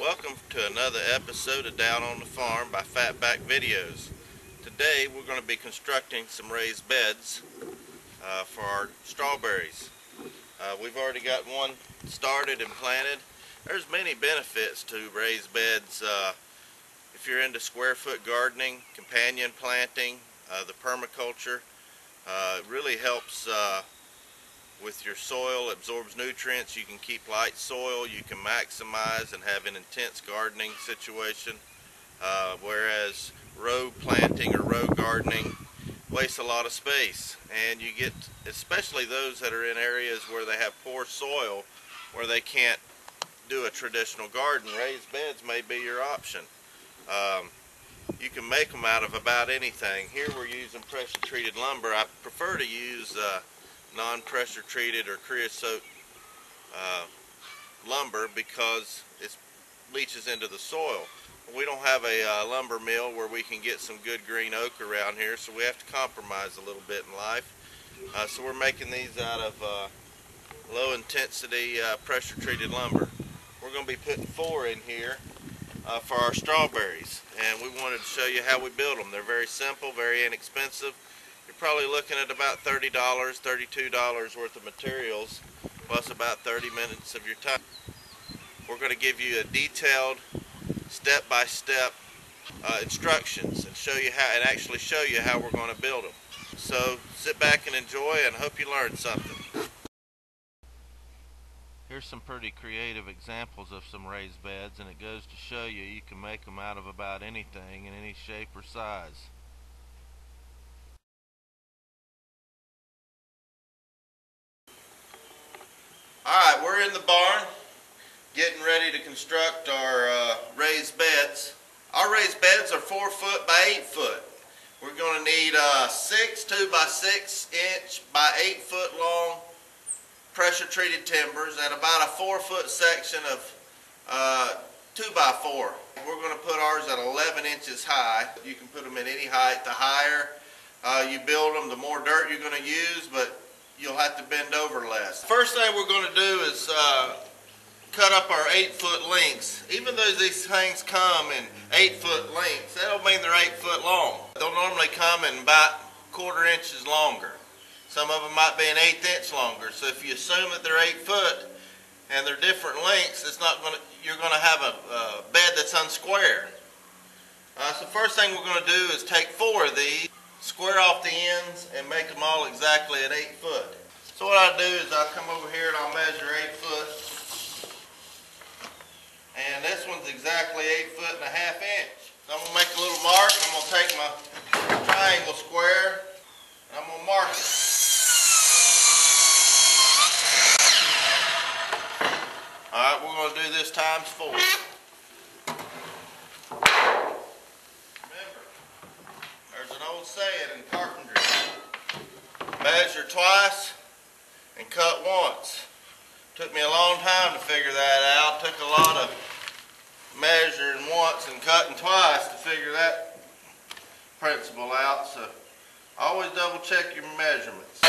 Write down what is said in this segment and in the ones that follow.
Welcome to another episode of Down on the Farm by Fatback Videos. Today we're going to be constructing some raised beds for our strawberries. We've already got one started and planted. There's many benefits to raised beds if you're into square foot gardening, companion planting, the permaculture. It really helps with your soil, absorbs nutrients. You can keep light soil, you can maximize and have an intense gardening situation, whereas row planting or row gardening wastes a lot of space, and you get, especially those that are in areas where they have poor soil where they can't do a traditional garden, raised beds may be your option. You can make them out of about anything. Here we're using pressure treated lumber. I prefer to use non-pressure treated or creosote lumber because it leaches into the soil. We don't have a lumber mill where we can get some good green oak around here, so we have to compromise a little bit in life. So we're making these out of low intensity pressure treated lumber. We're going to be putting 4 in here for our strawberries, and we wanted to show you how we build them. They're very simple, very inexpensive. You're probably looking at about $30, $32 worth of materials, plus about 30 minutes of your time. We're going to give you a detailed, step-by-step instructions and show you how, and actually show you how we're going to build them. So sit back and enjoy, and hope you learned something. Here's some pretty creative examples of some raised beds, and it goes to show you you can make them out of about anything in any shape or size. Alright, we're in the barn getting ready to construct our raised beds. Our raised beds are 4 foot by 8 foot. We're going to need 6 2x6 inch by 8 foot long pressure treated timbers and about a 4 foot section of 2x4. We're going to put ours at 11 inches high. You can put them in any height. The higher you build them, the more dirt you're going to use, but you'll have to bend over less. First thing we're going to do is cut up our 8 foot lengths. Even though these things come in 8 foot lengths, that don't mean they're 8 foot long. They'll normally come in about 1/4 inches longer. Some of them might be an 1/8 inch longer. So if you assume that they're 8 foot and they're different lengths, it's not going to, you're going to have a bed that's unsquare. So first thing we're going to do is take 4 of these, square off the ends, and make them all exactly at 8 foot. So what I do is I'll come over here and I'll measure 8 foot. And this one's exactly 8.5 inches. So I'm going to make a little mark, and I'm going to take my triangle square and I'm going to mark it. Alright, we're going to do this times 4. Remember, there's an old saying in carpentry: measure twice and cut once. Took me a long time to figure that out. Took a lot of measuring once and cutting twice to figure that principle out. So always double check your measurements.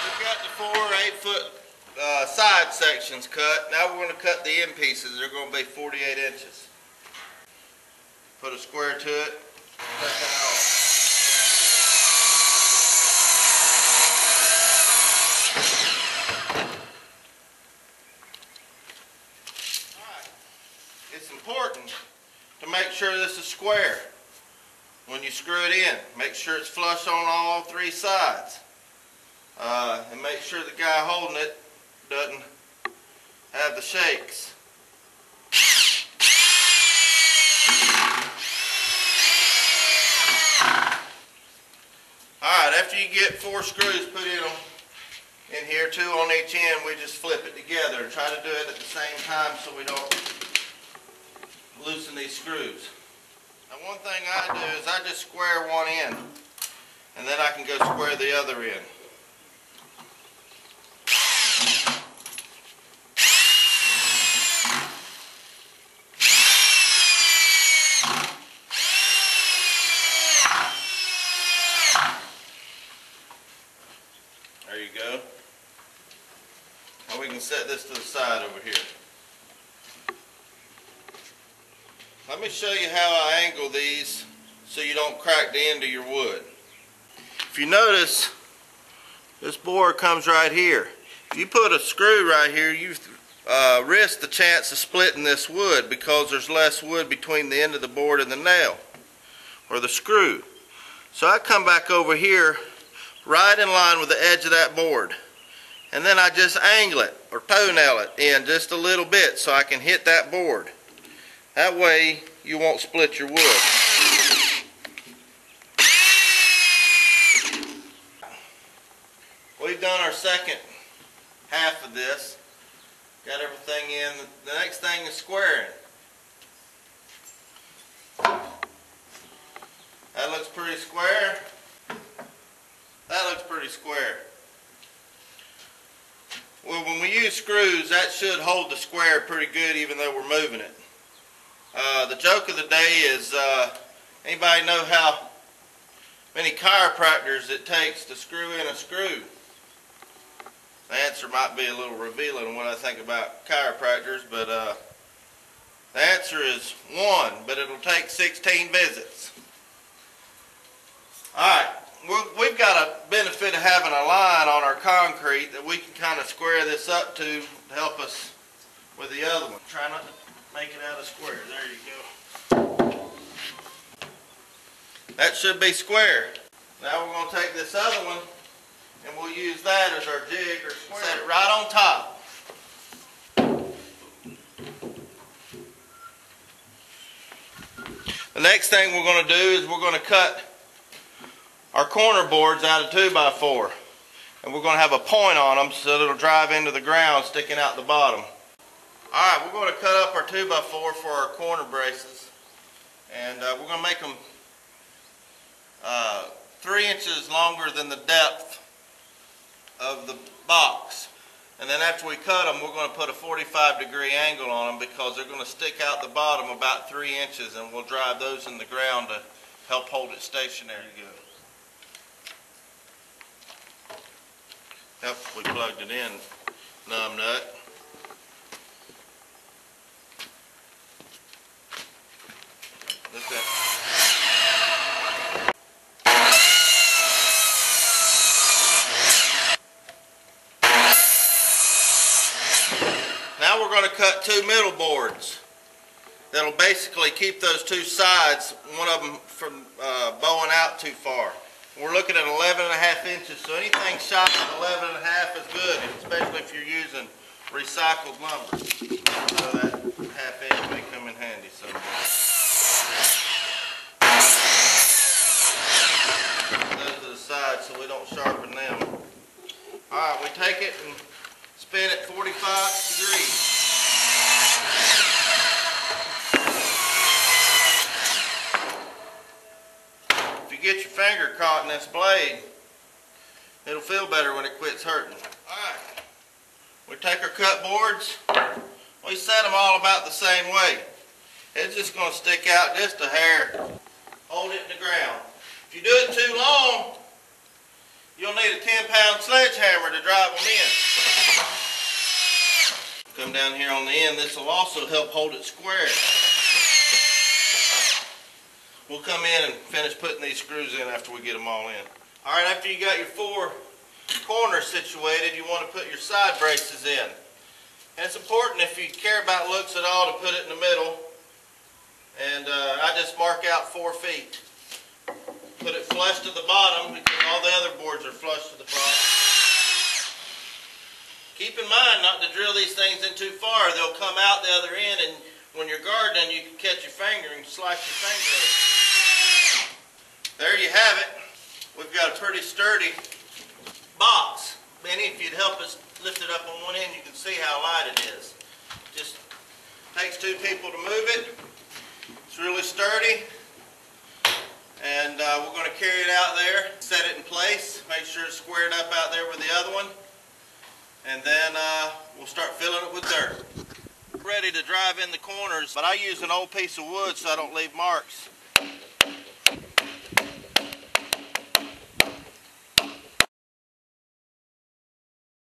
We've got the 4 8 foot side sections cut. Now we're going to cut the end pieces. They're going to be 48 inches. Put a square to it. Cut that off. It's important to make sure this is square when you screw it in. Make sure it's flush on all 3 sides. And make sure the guy holding it doesn't have the shakes. Alright, after you get 4 screws put in here, 2 on each end, we just flip it together and try to do it at the same time so we don't loosen these screws. Now one thing I do is I just square one end, and then I can go square the other end. There you go. Now we can can set this to the side over here. Let me show you how I angle these so you don't crack the end of your wood. If you notice, this board comes right here. If you put a screw right here, you risk the chance of splitting this wood because there's less wood between the end of the board and the nail or the screw. So I come back over here right in line with the edge of that board, and then I just angle it or toe nail it in just a little bit so I can hit that board. That way you won't split your wood. We've done our second half of this. Got everything in. The next thing is squaring. That looks pretty square. That looks pretty square. Well, when we use screws, that should hold the square pretty good even though we're moving it. The joke of the day is, anybody know how many chiropractors it takes to screw in a screw? The answer might be a little revealing on what I think about chiropractors, but the answer is 1, but it'll take 16 visits. Alright, we've got a benefit of having a line on our concrete that we can kind of square this up to help us with the other one. Try not to make it out of square. There you go. That should be square. Now we're going to take this other one and we'll use that as our jig or square. Set it right on top. The next thing we're going to do is we're going to cut our corner boards out of 2x4. And we're going to have a point on them so it'll drive into the ground sticking out the bottom. Alright, we're going to cut up our 2x4 for our corner braces. And we're going to make them 3 inches longer than the depth of the box. And then after we cut them, we're going to put a 45-degree angle on them because they're going to stick out the bottom about 3 inches, and we'll drive those in the ground to help hold it stationary good. Yep, we plugged it in, numb nut. Look at that. Now we're going to cut 2 middle boards that'll basically keep those 2 sides, one of them from bowing out too far. We're looking at 11.5 inches, so anything shot at 11.5 is good, especially if you're using recycled lumber. So that ½ inch may come in handy someday. Those are the sides so we don't sharpen them. Alright, we take it and spin it 45 degrees. If you get your finger caught in this blade, it'll feel better when it quits hurting. Alright, we take our cut boards, we set them all about the same way. It's just going to stick out just a hair. Hold it in the ground. If you do it too long, you'll need a 10-pound sledgehammer to drive them in. Come down here on the end, this will also help hold it square. We'll come in and finish putting these screws in after we get them all in. Alright, after you got your 4 corners situated, you want to put your side braces in. And it's important, if you care about looks at all, to put it in the middle. And I just mark out 4 feet. Put it flush to the bottom because all the other boards are flush to the bottom. Keep in mind not to drill these things in too far. They'll come out the other end, and when you're gardening you can catch your finger and slice your finger off. There you have it. We've got a pretty sturdy box. Benny, if you'd help us lift it up on one end, you can see how light it is. Just takes 2 people to move it. It's really sturdy. And we're going to carry it out there, set it in place, make sure it's squared up out there with the other one. And then we'll start filling it with dirt. Ready to drive in the corners, but I use an old piece of wood so I don't leave marks.